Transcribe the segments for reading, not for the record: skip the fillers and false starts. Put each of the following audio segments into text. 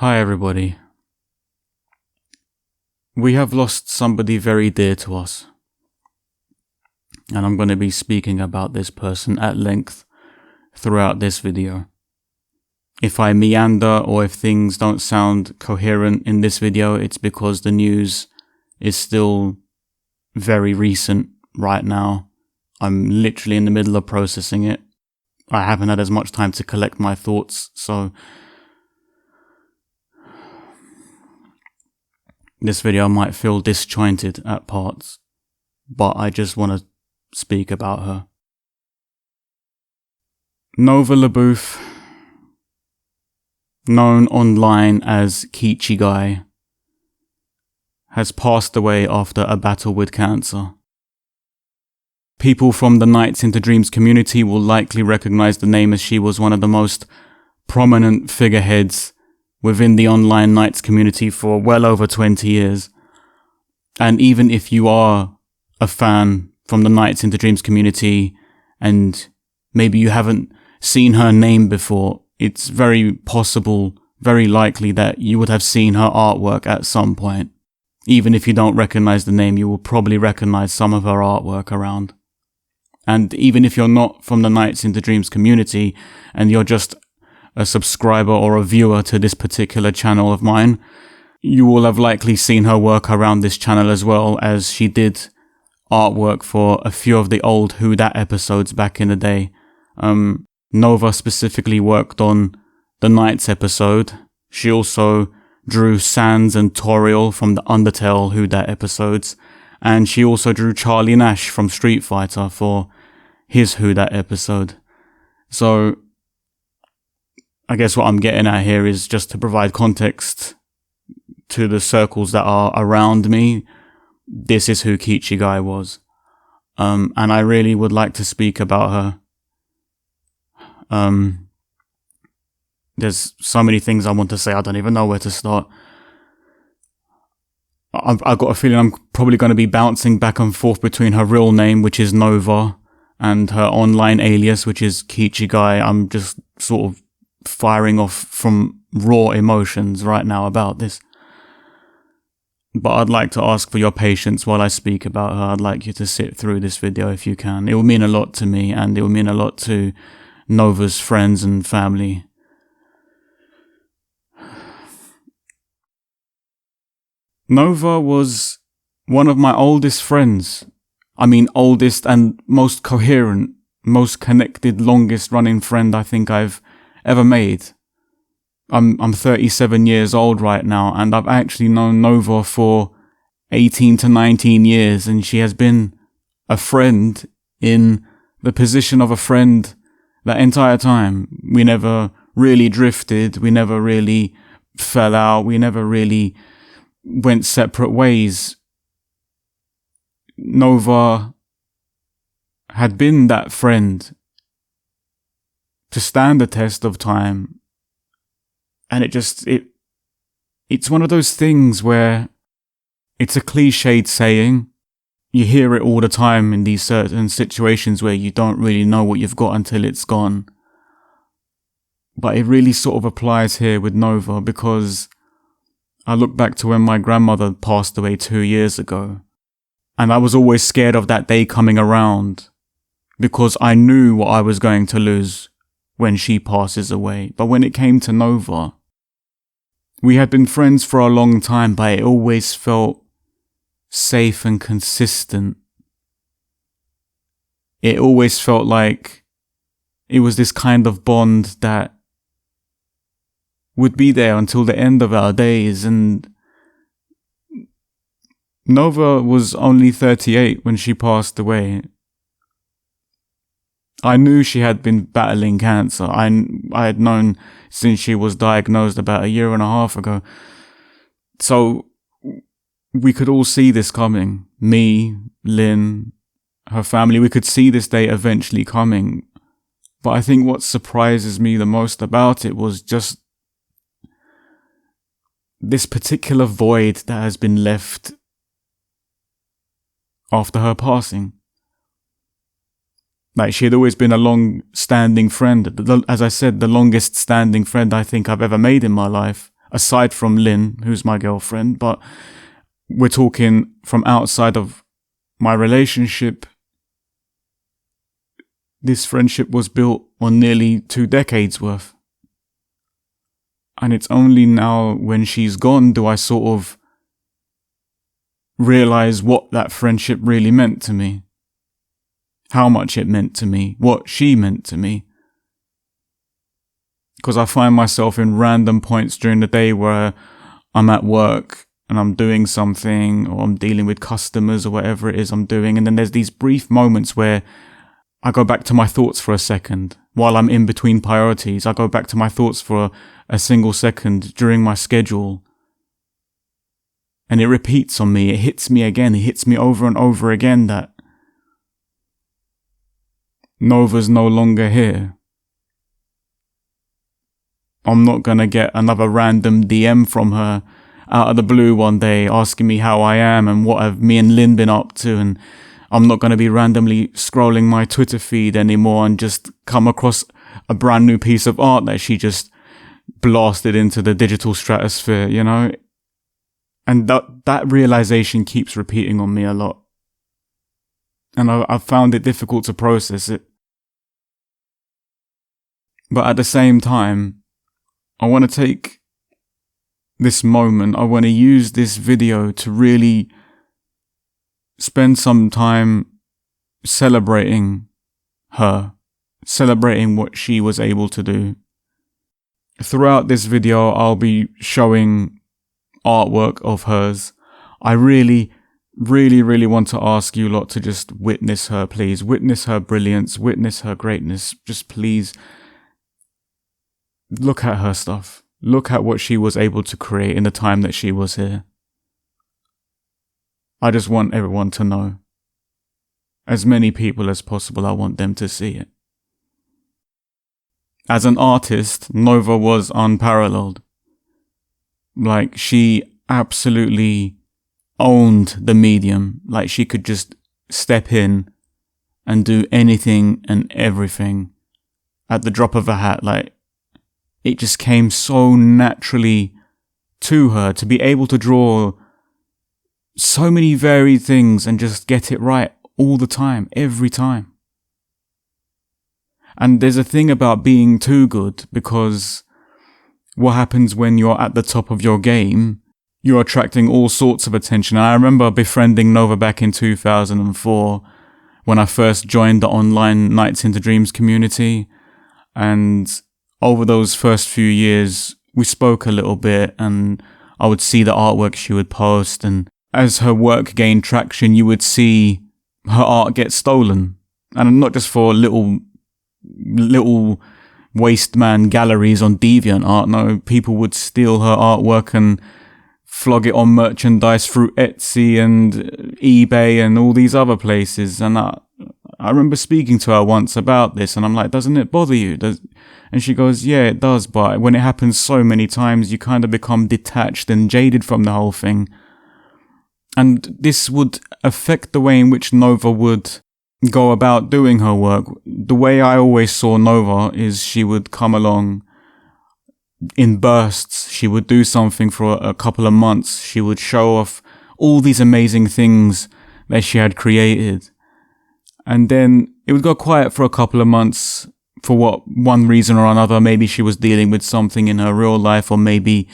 Hi everybody. We have lost somebody very dear to us. And I'm going to be speaking about this person at length throughout this video. If I meander or if things don't sound coherent in this video, it's because the news is still very recent right now. I'm literally in the middle of processing it. I haven't had as much time to collect my thoughts, so this video might feel disjointed at parts, but I just want to speak about her. Nova Lebeouf, known online as Kichigai, has passed away after a battle with cancer. People from the Nights into Dreams community will likely recognize the name, as she was one of the most prominent figureheads within the online Nights community for well over 20 years. And even if you are a fan from the Nights into Dreams community and maybe you haven't seen her name before, it's very possible, very likely that you would have seen her artwork at some point. Even if you don't recognize the name, you will probably recognize some of her artwork around. And even if you're not from the Nights into Dreams community and you're just a subscriber or a viewer to this particular channel of mine, you will have likely seen her work around this channel as well, as she did artwork for a few of the old Who Dat episodes back in the day. Nova specifically worked on the Nights episode. She also drew Sans and Toriel from the Undertale Who Dat episodes, and she also drew Charlie Nash from Street Fighter for his Who Dat episode. So I guess what I'm getting at here is just to provide context to the circles that are around me. This is who Kichigai was. And I really would like to speak about her. There's so many things I want to say, I don't even know where to start. I've got a feeling I'm probably going to be bouncing back and forth between her real name, which is Nova, and her online alias, which is Kichigai. I'm just sort of firing off from raw emotions right now about this. But I'd like to ask for your patience while I speak about her. I'd like you to sit through this video if you can. It will mean a lot to me, and it will mean a lot to Nova's friends and family. Nova was one of my oldest friends. I mean, oldest and most coherent, most connected, longest running friend I think I've ever made. I'm 37 years old right now, and I've actually known Nova for 18 to 19 years, and she has been a friend in the position of a friend that entire time. We never really drifted, we never really fell out, we never really went separate ways. Nova had been that friend to stand the test of time. And it's one of those things where it's a cliched saying. You hear it all the time in these certain situations where you don't really know what you've got until it's gone. But it really sort of applies here with Nova, because I look back to when my grandmother passed away 2 years ago. And I was always scared of that day coming around, because I knew what I was going to lose when she passes away. But when it came to Nova, we had been friends for a long time, but it always felt safe and consistent. It always felt like it was this kind of bond that would be there until the end of our days. And Nova was only 38 when she passed away. I knew she had been battling cancer. I had known since she was diagnosed about 1.5 years ago. So we could all see this coming. Me, Lynn, her family, we could see this day eventually coming. But I think what surprises me the most about it was just this particular void that has been left after her passing. Like, she had always been a long-standing friend. As I said, the longest-standing friend I think I've ever made in my life. aside from Lynn, who's my girlfriend, but we're talking from outside of my relationship. This friendship was built on nearly 2 decades worth. And it's only now when she's gone do I sort of realize what that friendship really meant to me. How much it meant to me, what she meant to me. Because I find myself in random points during the day where I'm at work and I'm doing something, or I'm dealing with customers or whatever it is I'm doing. And then there's these brief moments where I go back to my thoughts for a second while I'm in between priorities. I go back to my thoughts for a single second during my schedule. And it repeats on me. It hits me again. It hits me over and over again that Nova's no longer here. I'm not going to get another random DM from her out of the blue one day asking me how I am and what have me and Lynn been up to, and I'm not going to be randomly scrolling my Twitter feed anymore and just come across a brand new piece of art that she just blasted into the digital stratosphere, you know? And that realization keeps repeating on me a lot. And I've found it difficult to process it. But at the same time, I want to take this moment, I want to use this video to really spend some time celebrating her, celebrating what she was able to do. Throughout this video, I'll be showing artwork of hers. I really want to ask you lot to just witness her, please. Witness her brilliance, witness her greatness. Just please look at her stuff. Look at what she was able to create in the time that she was here. I just want everyone to know. As many people as possible, I want them to see it. As an artist, Nova was unparalleled. Like, she absolutely owned the medium. Like, she could just step in and do anything and everything at the drop of a hat. Like, it just came so naturally to her to be able to draw so many varied things and just get it right all the time, every time. And there's a thing about being too good, because what happens when you're at the top of your game, you're attracting all sorts of attention. And I remember befriending Nova back in 2004 when I first joined the online Nights into Dreams community. And over those first few years, we spoke a little bit, and I would see the artwork she would post. And as her work gained traction, you would see her art get stolen. And not just for little waste man galleries on DeviantArt. No, people would steal her artwork and flog it on merchandise through Etsy and eBay and all these other places. And I remember speaking to her once about this, and I'm like, doesn't it bother you? And she goes, yeah, it does, but when it happens so many times, you kind of become detached and jaded from the whole thing. And this would affect the way in which Nova would go about doing her work. The way I always saw Nova is she would come along in bursts. She would do something for a couple of months. She would show off all these amazing things that she had created. And then it would go quiet for a couple of months for one reason or another. Maybe she was dealing with something in her real life, or maybe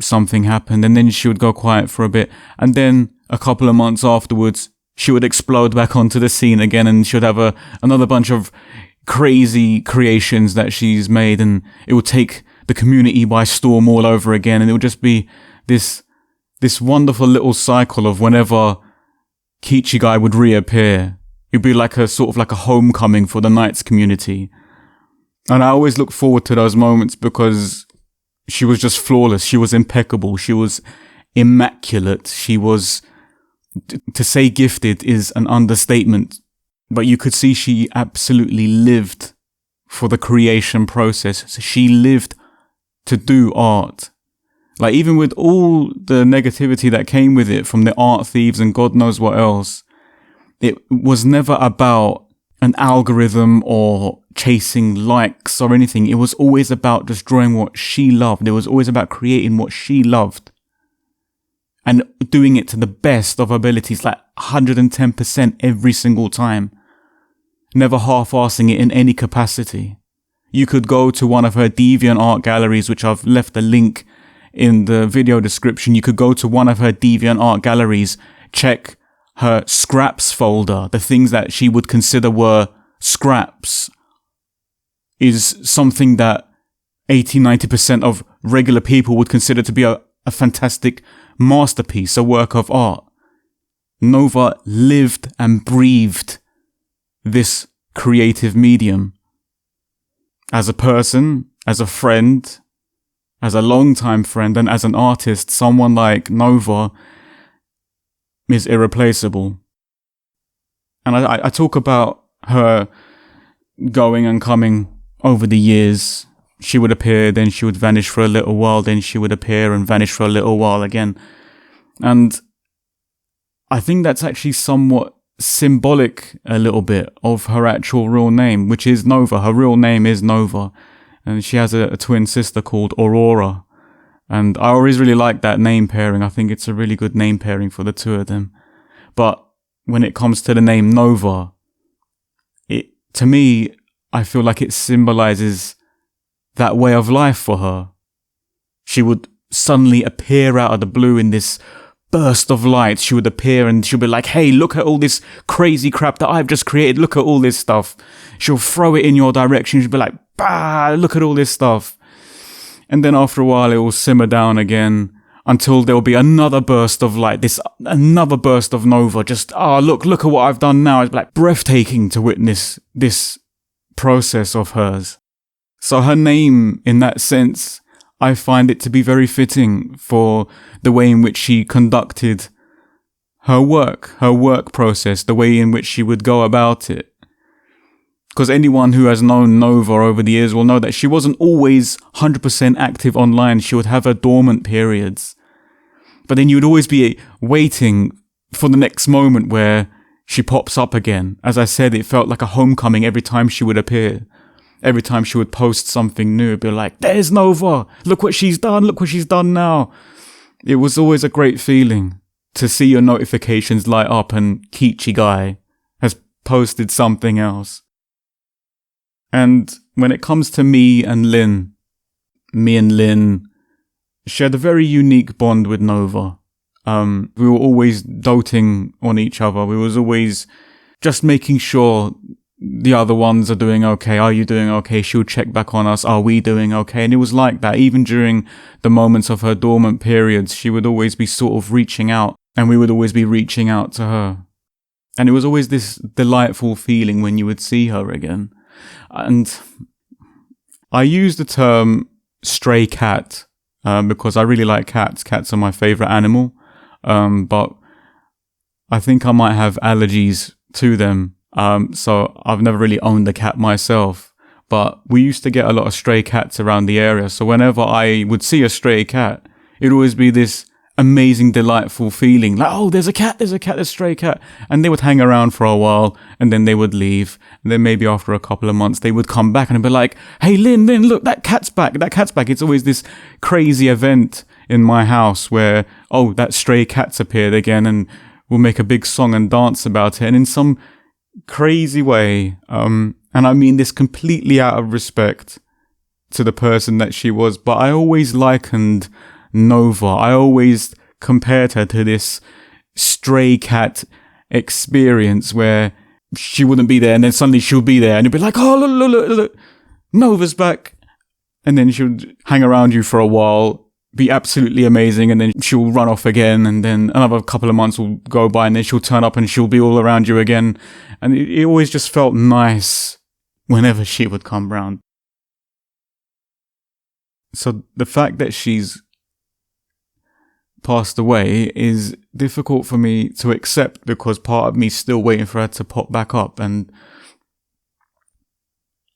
something happened, and then she would go quiet for a bit. And then a couple of months afterwards, she would explode back onto the scene again, and she would have another bunch of crazy creations that she's made, and it would take the community by storm all over again. And it would just be this wonderful little cycle of whenever Kichigai would reappear, it'd be like a sort of like a homecoming for the Knights community. And I always look forward to those moments because she was just flawless. She was impeccable. She was immaculate. She was, to say gifted is an understatement, but you could see she absolutely lived for the creation process. So she lived to do art. Like, even with all the negativity that came with it from the art thieves and God knows what else, it was never about an algorithm or chasing likes or anything. It was always about just drawing what she loved. It was always about creating what she loved and doing it to the best of her abilities, like 110% every single time. Never half-arsing it in any capacity. You could go to one of her DeviantArt galleries, which I've left a link in the video description. You could go to one of her DeviantArt galleries, check her scraps folder. The things that she would consider were scraps is something that 80-90% of regular people would consider to be a fantastic masterpiece, a work of art. Nova lived and breathed this creative medium. As a person, as a friend, as a long-time friend, and as an artist, someone like Nova is irreplaceable. And I talk about her going and coming over the years. She would appear, then she would vanish for a little while, then she would appear and vanish for a little while again. And I think that's actually somewhat symbolic a little bit of her actual real name, which is Nova. Her real name is Nova. And she has a twin sister called Aurora. And I always really like that name pairing. I think it's a really good name pairing for the two of them. But when it comes to the name Nova, to me, I feel like it symbolizes that way of life for her. She would suddenly appear out of the blue in this burst of light. She would appear and she'll be like, hey, look at all this crazy crap that I've just created. Look at all this stuff. She'll throw it in your direction. She'll be like, bah, look at all this stuff. And then after a while, it will simmer down again until there will be another burst of light, another burst of Nova. Just, look at what I've done now. It's like breathtaking to witness this process of hers. So her name, in that sense, I find it to be very fitting for the way in which she conducted her work process, the way in which she would go about it. Because anyone who has known Nova over the years will know that she wasn't always 100% active online. She would have her dormant periods. But then you would always be waiting for the next moment where she pops up again. As I said, it felt like a homecoming every time she would appear. Every time she would post something new, it'd be like, there's Nova! Look what she's done! Look what she's done now! It was always a great feeling to see your notifications light up and Kichigai has posted something else. And when it comes to me and Lynn shared a very unique bond with Nova. We were always doting on each other. We was always just making sure the other ones are doing okay. Are you doing okay? She'll check back on us. Are we doing okay? And it was like that. Even during the moments of her dormant periods, she would always be sort of reaching out and we would always be reaching out to her. And it was always this delightful feeling when you would see her again. And I use the term stray cat because I really like cats. Cats are my favorite animal. But I think I might have allergies to them. So I've never really owned a cat myself, but we used to get a lot of stray cats around the area. So whenever I would see a stray cat, it'd always be this amazing, delightful feeling. Like, oh, there's a stray cat. And they would hang around for a while and then they would leave. And then maybe after a couple of months, they would come back and be like, hey, Lynn, look, that cat's back. It's always this crazy event in my house where, oh, that stray cat's appeared again and we'll make a big song and dance about it. And in some crazy way, and I mean this completely out of respect to the person that she was, but I always likened Nova, I always compared her to this stray cat experience where she wouldn't be there and then suddenly she'll be there and you'll be like, oh, look, Nova's back. And then she'll hang around you for a while, be absolutely amazing, and then she'll run off again, and then another couple of months will go by and then she'll turn up and she'll be all around you again. And it always just felt nice whenever she would come round. So the fact that she's passed away is difficult for me to accept because part of me is still waiting for her to pop back up, and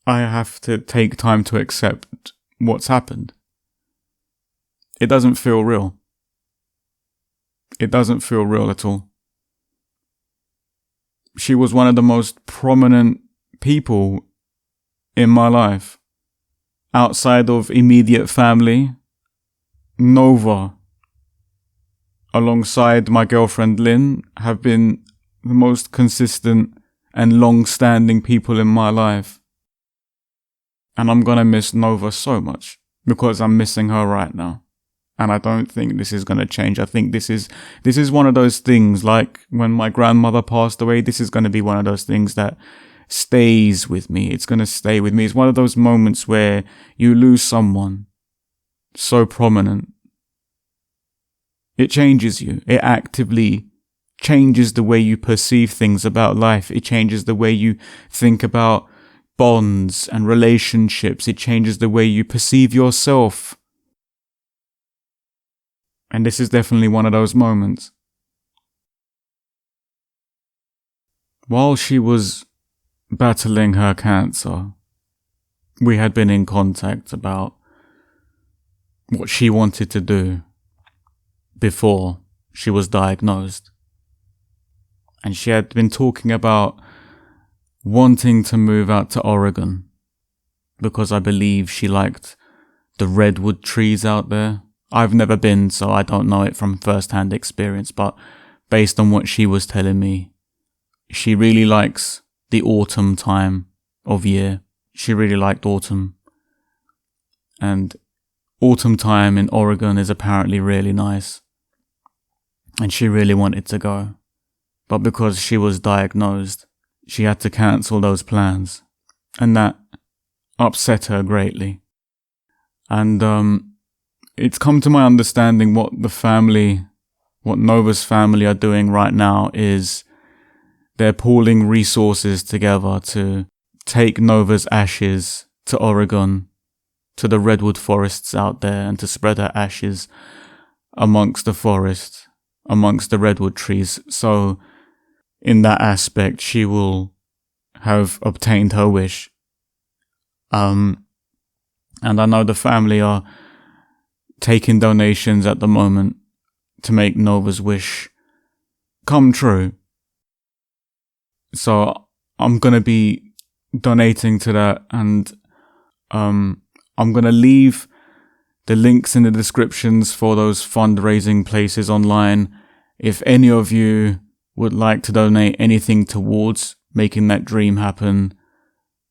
I have to take time to accept what's happened. It doesn't feel real. It doesn't feel real at all. She was one of the most prominent people in my life. Outside of immediate family, Nova, alongside my girlfriend Lynn, have been the most consistent and long-standing people in my life. And I'm gonna miss Nova so much because I'm missing her right now. And I don't think this is gonna change. I think this is one of those things, like when my grandmother passed away, this is gonna be one of those things that stays with me. It's gonna stay with me. It's one of those moments where you lose someone so prominent. It changes you. It actively changes the way you perceive things about life. It changes the way you think about bonds and relationships. It changes the way you perceive yourself. And this is definitely one of those moments. While she was battling her cancer, we had been in contact about what she wanted to do before she was diagnosed. And she had been talking about wanting to move out to Oregon because I believe she liked the redwood trees out there. I've never been, so I don't know it from first-hand experience, but based on what she was telling me, she really likes the autumn time of year. She really liked autumn. And autumn time in Oregon is apparently really nice. And she really wanted to go. But because she was diagnosed, she had to cancel those plans. And that upset her greatly. And it's come to my understanding what Nova's family are doing right now is they're pooling resources together to take Nova's ashes to Oregon, to the redwood forests out there, and to spread her ashes amongst the forest, amongst the redwood trees. So in that aspect, she will have obtained her wish. And I know the family are taking donations at the moment to make Nova's wish come true. So I'm going to be donating to that, and I'm going to leave the links in the descriptions for those fundraising places online. If any of you would like to donate anything towards making that dream happen,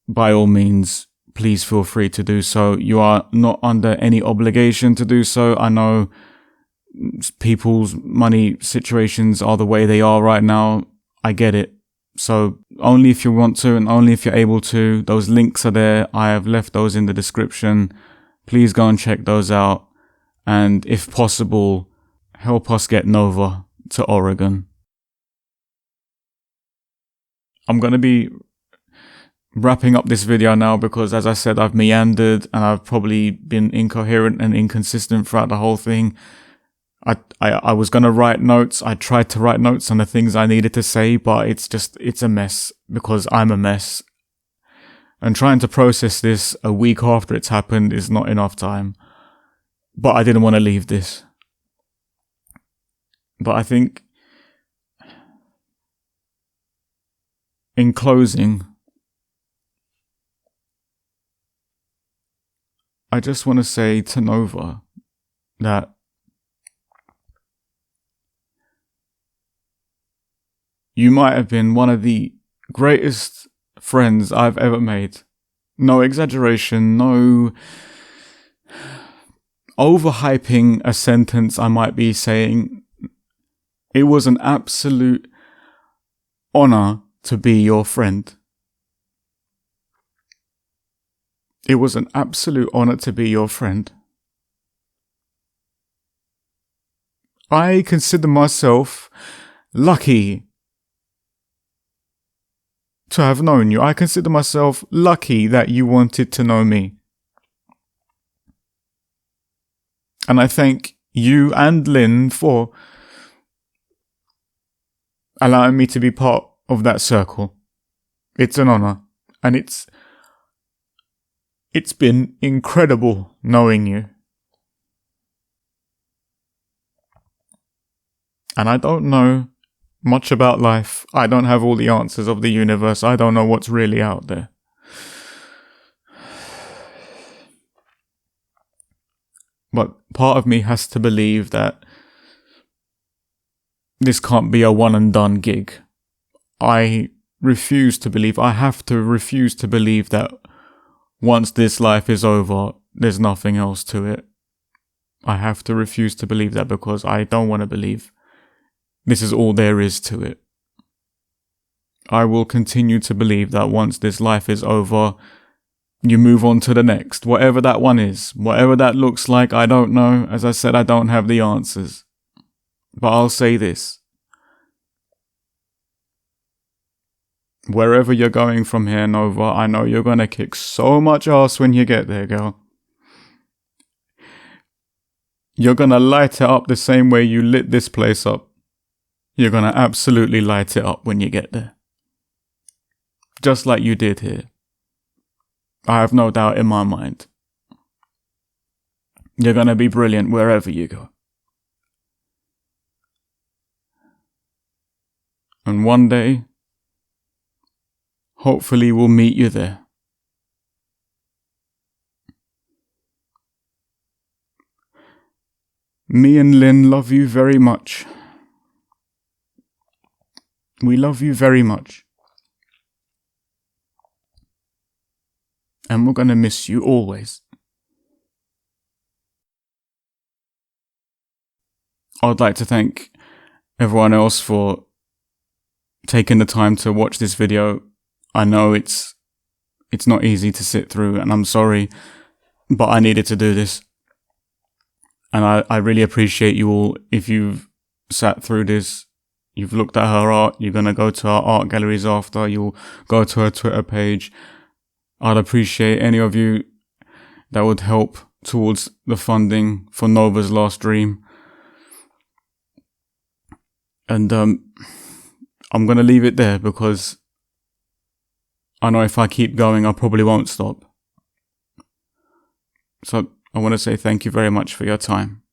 by all means, please feel free to do so. You are not under any obligation to do so. I know people's money situations are the way they are right now. I get it. So only if you want to and only if you're able to. Those links are there. I have left those in the description. Please go and check those out. And if possible, help us get Nova to Oregon. I'm going to be wrapping up this video now because, as I said, I've meandered and I've probably been incoherent and inconsistent throughout the whole thing. I was going to write notes. I tried to write notes on the things I needed to say, but it's a mess because I'm a mess. And trying to process this a week after it's happened is not enough time. But I didn't want to leave this. But I think in closing, I just want to say to Nova that you might have been one of the greatest friends I've ever made. No exaggeration, no overhyping a sentence I might be saying. It was an absolute honor to be your friend. It was an absolute honor to be your friend. I consider myself lucky to have known you. I consider myself lucky that you wanted to know me. And I thank you and Lynn for allowing me to be part of that circle. It's an honor. And it's been incredible knowing you. And I don't know much about life. I don't have all the answers of the universe. I don't know what's really out there. But part of me has to believe that this can't be a one and done gig. I have to refuse to believe that once this life is over, there's nothing else to it. I have to refuse to believe that, because I don't want to believe this is all there is to it. I will continue to believe that once this life is over, you move on to the next, whatever that one is. Whatever that looks like, I don't know. As I said, I don't have the answers. But I'll say this. Wherever you're going from here, Nova, I know you're going to kick so much ass when you get there, girl. You're going to light it up the same way you lit this place up. You're going to absolutely light it up when you get there. Just like you did here. I have no doubt in my mind. You're going to be brilliant wherever you go. And one day, hopefully we'll meet you there. Me and Lynn love you very much. We love you very much. And we're going to miss you always. I'd like to thank everyone else for taking the time to watch this video. I know it's not easy to sit through, and I'm sorry, but I needed to do this. And I really appreciate you all. If you've sat through this, you've looked at her art, you're going to go to her art galleries after, you'll go to her Twitter page. I'd appreciate any of you that would help towards the funding for Nova's last dream. And I'm going to leave it there, because I know if I keep going, I probably won't stop. So I want to say thank you very much for your time.